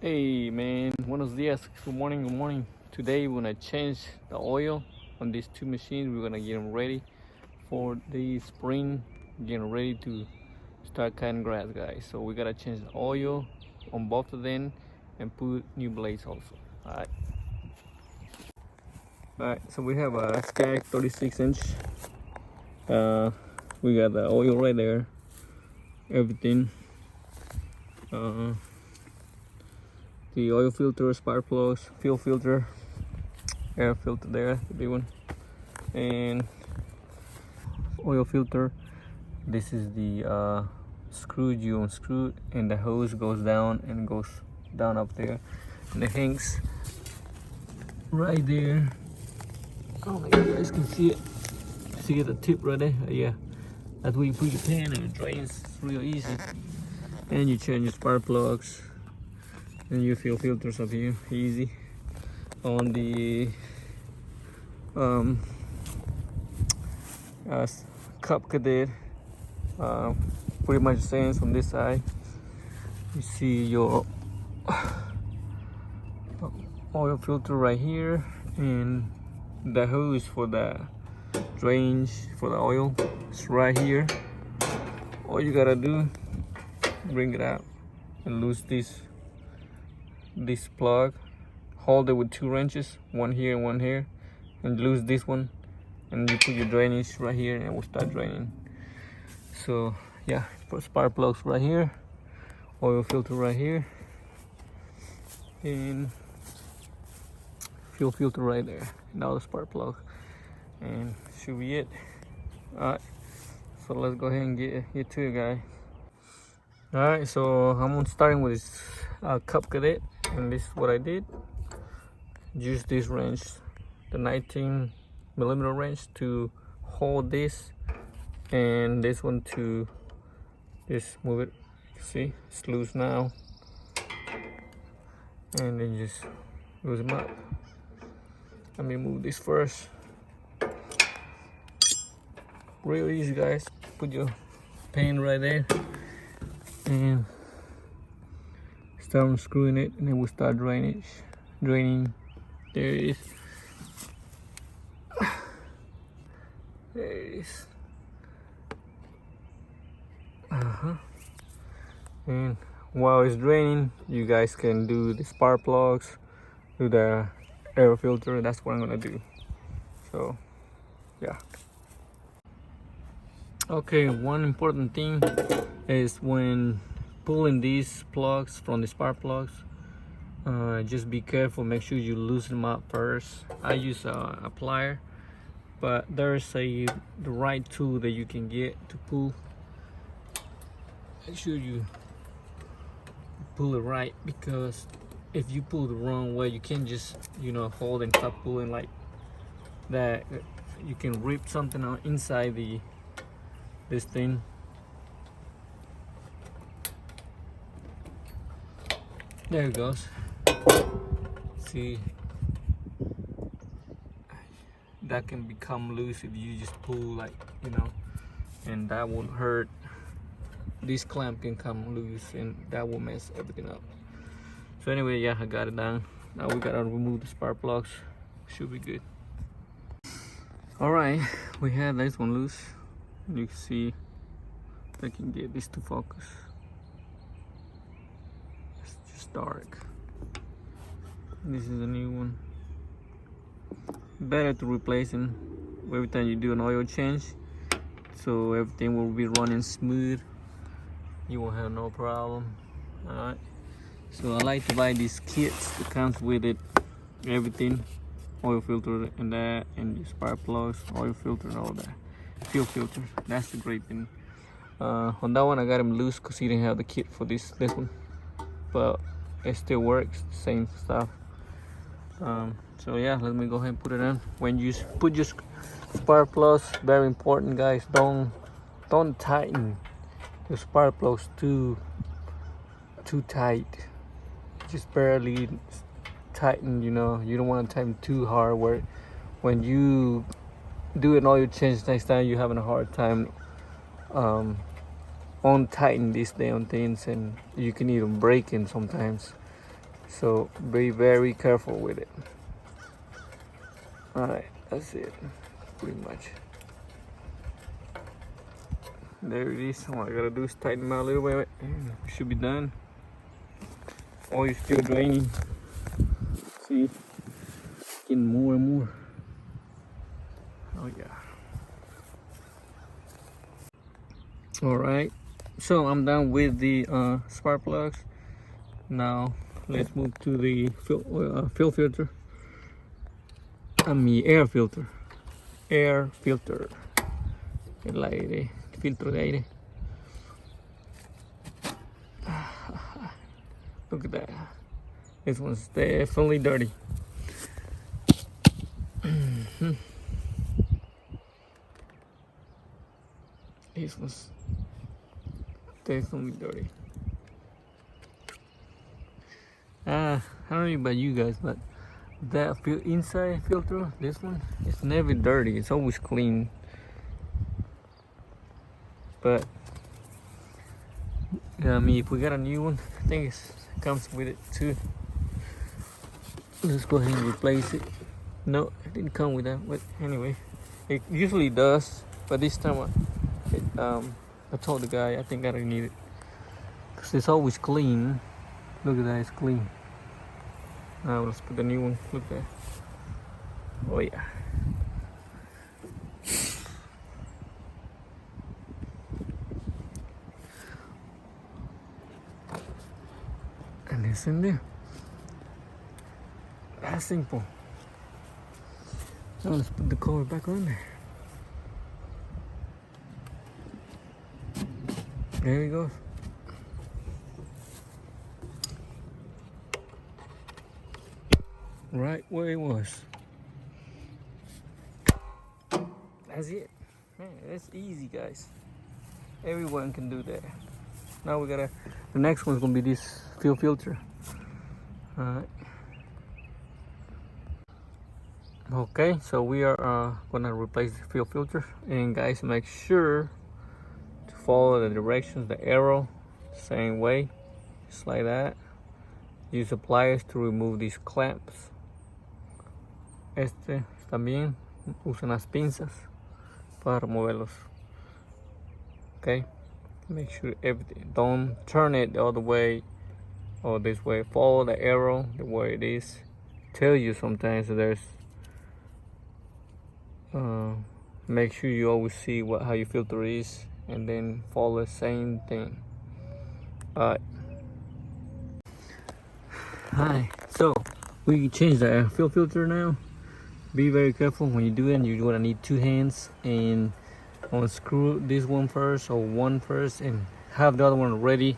Hey man, buenos dias. Good morning, good morning. Today we're gonna change the oil on these two machines. We're gonna get them ready for the spring, getting ready to start cutting grass, guys. So we gotta change the oil on both of them and put new blades also. Alright. Alright, so we have a Skag 36-inch. We got the oil right there, everything. The oil filter, spark plugs, fuel filter, air filter there, the big one, and oil filter. This is the screw you unscrew, and the hose goes down and goes down up there, and it hangs right there. I don't know if you guys can see it. See the tip right there? Yeah, that's where you put your pan and it drains. It's real easy. And you change your spark plugs and your fuel filters up here, easy. On the Cub Cadet, pretty much the same from this side. You see your oil filter right here, and the hose for the drainage for the oil is right here. All you gotta do, bring it out and loose this plug, hold it with 2 wrenches, one here and one here, and lose this one, and you put your drainage right here and it will start draining. So yeah, put spark plugs right here, oil filter right here, and fuel filter right there. Now the spark plug, and should be it. Alright, so let's go ahead and get to it, guys. Alright, so I'm starting with this Cub Cadet, and this is what I did. Use this wrench, the 19mm wrench, to hold this, and this one to just move it. See, it's loose now, and then just loosen them up. Let me move this first. Real easy, guys. Put your pan right there and start unscrewing it, and it will start draining. There it is. There it is. And while it's draining, you guys can do the spark plugs, do the air filter. That's what I'm gonna do. So yeah. Okay, one important thing is when pulling these plugs from the spark plugs, just be careful. Make sure you loosen them up first. I use a plier, but there's the right tool that you can get to pull. Make sure you pull it right, because if you pull the wrong way, you can't just hold and stop pulling like that. You can rip something out inside this thing. There it goes. See, that can become loose if you just pull, like, and that won't hurt. This clamp can come loose and that will mess everything up. So anyway, yeah, I got it done. Now we gotta remove the spark plugs. Should be good. All right, we had this one loose. You can see I can get this to focus. It's just dark. This is a new one. Better to replace them every time you do an oil change, so everything will be running smooth. You won't have no problem. All right, so I like to buy these kits that comes with it, everything, oil filter and that, and your spark plugs, oil filter and all that, fuel filter. That's the great thing. On that one I got him loose because he didn't have the kit for this one, but it still works, same stuff. So yeah, let me go ahead and put it in. When you put your spark plugs, very important, guys, don't tighten your spark plugs too tight. Just barely tighten. You don't want to tighten too hard where when you do an oil change next time you're having a hard time untighten these damn things, and you can even break in sometimes. So be very careful with it. All right, that's it, pretty much. There it is. All I gotta do is tighten them out a little bit. Should be done. Oil is still draining. See, getting more and more. Oh yeah. All right, so I'm done with the spark plugs. Now let's move to the fuel filter. The air filter. Air filter. El aire, filtro de aire. Look at that. This one's definitely dirty. This one's definitely dirty. I don't know about you guys, but that inside filter, this one, it's never dirty. It's always clean. But I mean, if we got a new one, I think it comes with it too. Let's go ahead and replace it. No, it didn't come with that, but anyway, it usually does. But this time, I told the guy I think I don't need it because it's always clean. Look at that, it's clean. Now let's put the new one. Look at that. Oh yeah. And it's in there. That's simple. Now let's put the cover back on there. There he goes. Right where it was. That's it. Man, that's easy, guys. Everyone can do that. Now we gotta, the next one's gonna be this fuel filter. Alright. Okay, so we are gonna replace the fuel filter. And guys, make sure to follow the directions, the arrow, same way, just like that. Use the pliers to remove these clamps. También usen las pinzas para removerlos. Okay, make sure everything, don't turn it the other way or this way. Follow the arrow the way it is. Tell you sometimes there's make sure you always see how your filter is and then follow the same thing. Alright. Hi, so we changed the fuel filter now. Be very careful when you do it. You're gonna need two hands and unscrew this one first or one first and have the other one ready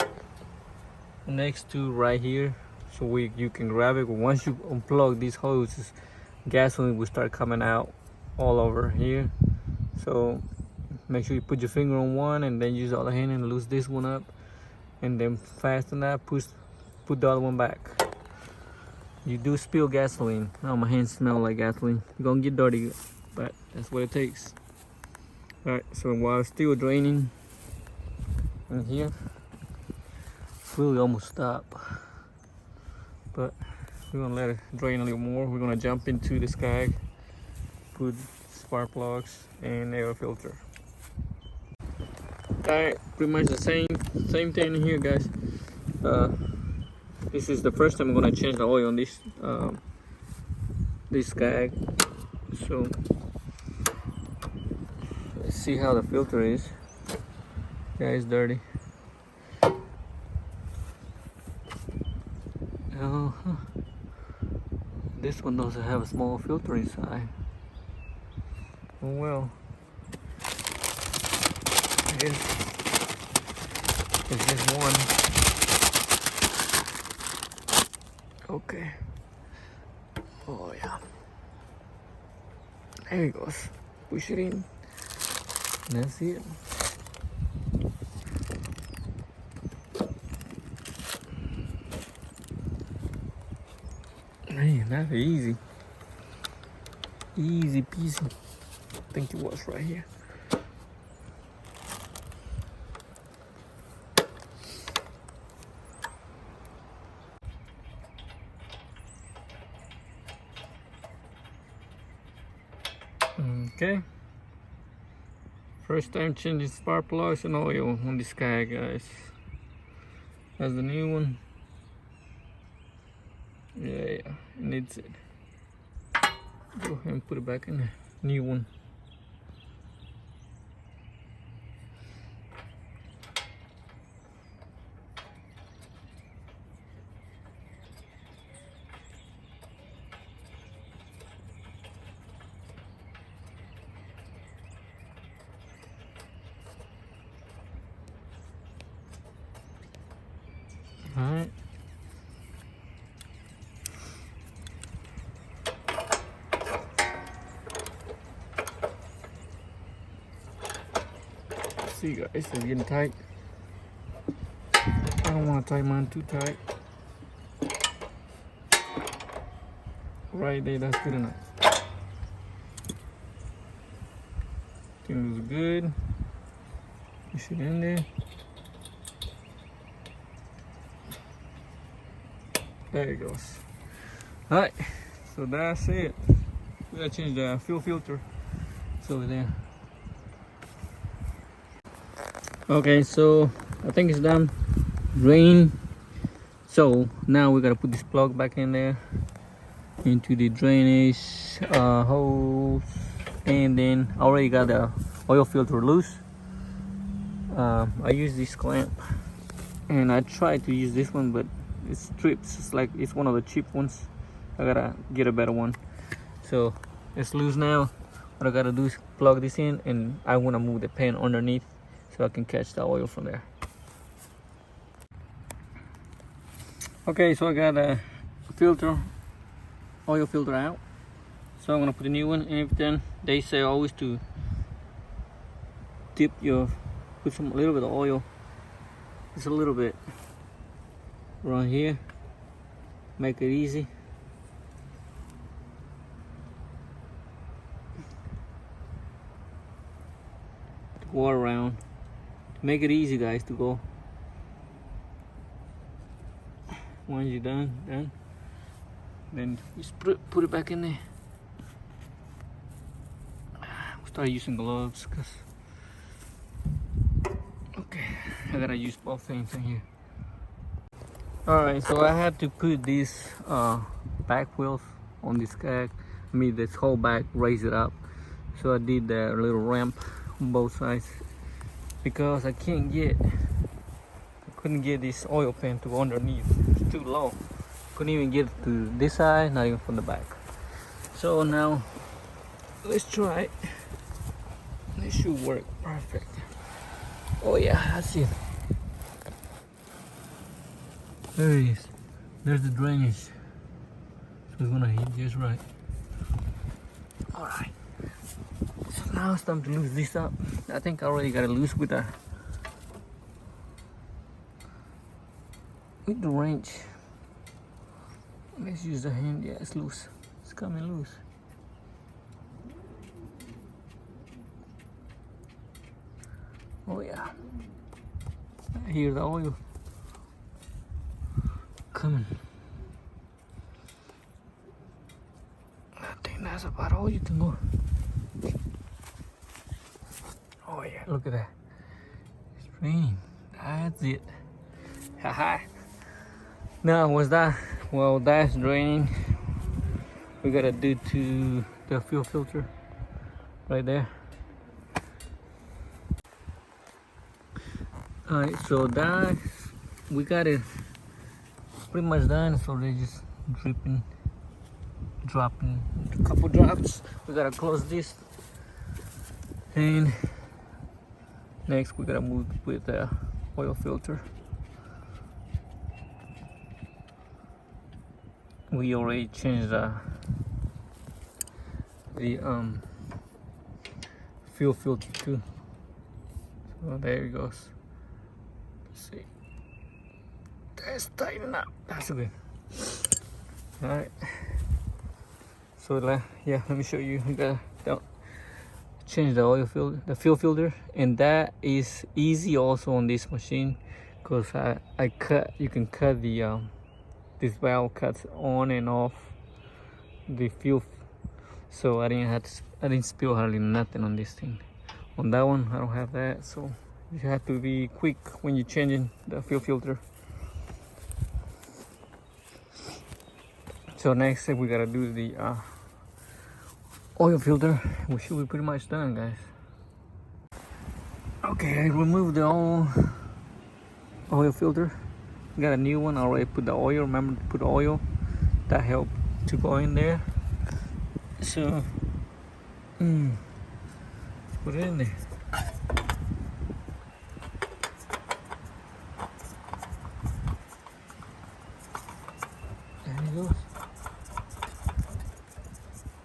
next to right here so you can grab it. But once you unplug these hoses, gasoline will start coming out all over here. So make sure you put your finger on one and then use the other hand and loose this one up and then fasten that, put the other one back. You do spill gasoline. Oh, my hands smell like gasoline. You're gonna get dirty, but that's what it takes. Alright, so while it's still draining in here, really almost stop. But we're gonna let it drain a little more. We're gonna jump into the Skag, put spark plugs and air filter. Alright, pretty much the same thing in here, guys. This is the first time I'm gonna change the oil on this Skag. So let's see how the filter is. Yeah, it's dirty. This one doesn't have a small filter inside. Oh well. I guess it's just one. Okay. Oh yeah. There it goes. Push it in. That's it. Man, that's easy. Easy peasy. I think it was right here. Okay. First time changing spark plugs and oil on this guy, guys. That's the new one. Yeah, it needs it. Go ahead and put it back in the new one. Alright. See guys, it's getting tight. I don't want to tie mine too tight. Right there, that's good enough. Thing looks good. Push it in there. There it goes. Alright, so that's it. We gotta change the fuel filter. It's over there. Okay, so I think it's done. Drain. So now we gotta put this plug back in there into the drainage hose, and then I already got the oil filter loose. I use this clamp, and I tried to use this one, but it strips. It's like it's one of the cheap ones. I gotta get a better one. So it's loose now. What I gotta do is plug this in, and I wanna move the pan underneath so I can catch the oil from there. Okay, so I got a filter, oil filter out. So I'm gonna put a new one in. Then they say always to put a little bit of oil, just a little bit, right here. Make it easy. To go around. Make it easy, guys, to go. Once you're done, then just put it back in there. We'll start using gloves, cause okay, I gotta use both things in here. All right, so I had to put these back wheels on this Skag. I mean, this whole back, raise it up. So I did the little ramp on both sides because I couldn't get this oil pan to go underneath. It's too low. Couldn't even get to this side, not even from the back. So now let's try it. This should work perfect. Oh yeah, that's it. There it is. There's the drainage. So it's gonna hit just right. Alright. So now it's time to loose this up. I think I already got it loose with the wrench. Let's use the hand. Yeah, it's loose. It's coming loose. Oh yeah. I hear the oil coming. I think that's about all you can go. Oh yeah, look at that. It's raining. That's it. Haha. Now what's that? Well, that's draining. We gotta do to the fuel filter right there. Alright, so that we got it pretty much done. So they're just dropping a couple drops. We gotta close this, and next we gotta move with the oil filter. We already changed the fuel filter too. So there it goes. Let's see. That's tighten up. That's good. All right. So yeah, let me show you. We gotta change the oil filter, the fuel filter, and that is easy also on this machine, because I cut. You can cut the this valve cuts on and off the fuel so I didn't spill hardly nothing on this thing. On that one I don't have that, so you have to be quick when you're changing the fuel filter. So next step, we gotta do the oil filter. We should be pretty much done, guys. Okay, I removed the old oil filter. Got a new one. I already put the oil. Remember to put oil. That helped to go in there. So, put it in there. There it goes.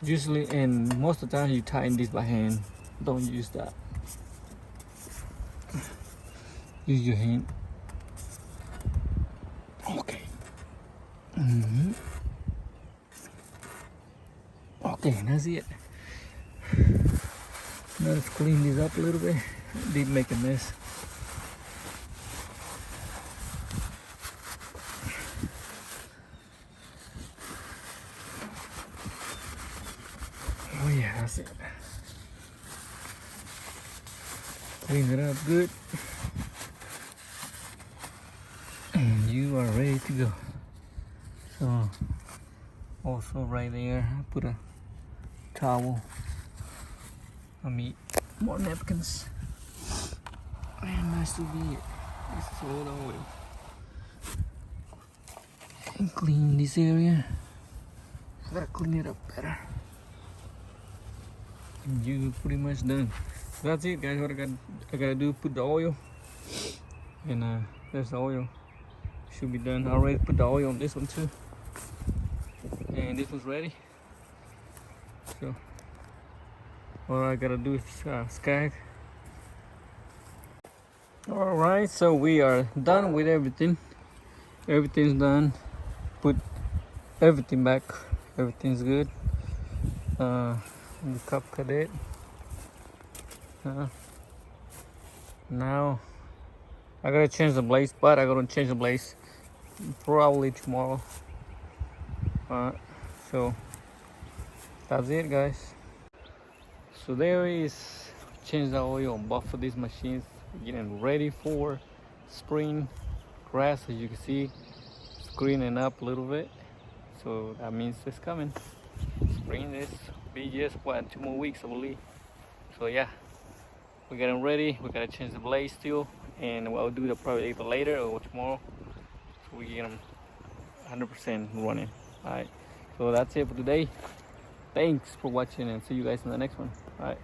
Usually, and most of the time, you tighten this by hand. Don't use that. Use your hand. Okay. Okay, that's it. Now let's clean this up a little bit. I did make a mess. Oh yeah, that's it. Clean it up good. And you are ready to go. So also right there, I put a towel. More napkins. And nice to be it. This is all the oil. And clean this area. I gotta clean it up better. And you pretty much done. So that's it, guys. What I gotta do, put the oil. And there's the oil. Should be done. I already put the oil on this one too. And this one's ready. So all I gotta do is Skag. All right, so we are done with everything. Everything's done. Put everything back. Everything's good. The Cub Cadet. Now I gotta change the blades, but I gotta change the blades probably tomorrow. So that's it, guys. So there is change the oil on both of these machines, getting ready for spring. Grass, as you can see, it's greening up a little bit, so that means it's coming. Spring is be just 2 more weeks, I believe. So yeah, we're getting ready. We gotta change the blades still, and I'll do that probably either later or tomorrow, so we get them 100% running. All right, so that's it for today. Thanks for watching, and see you guys in the next one. All right.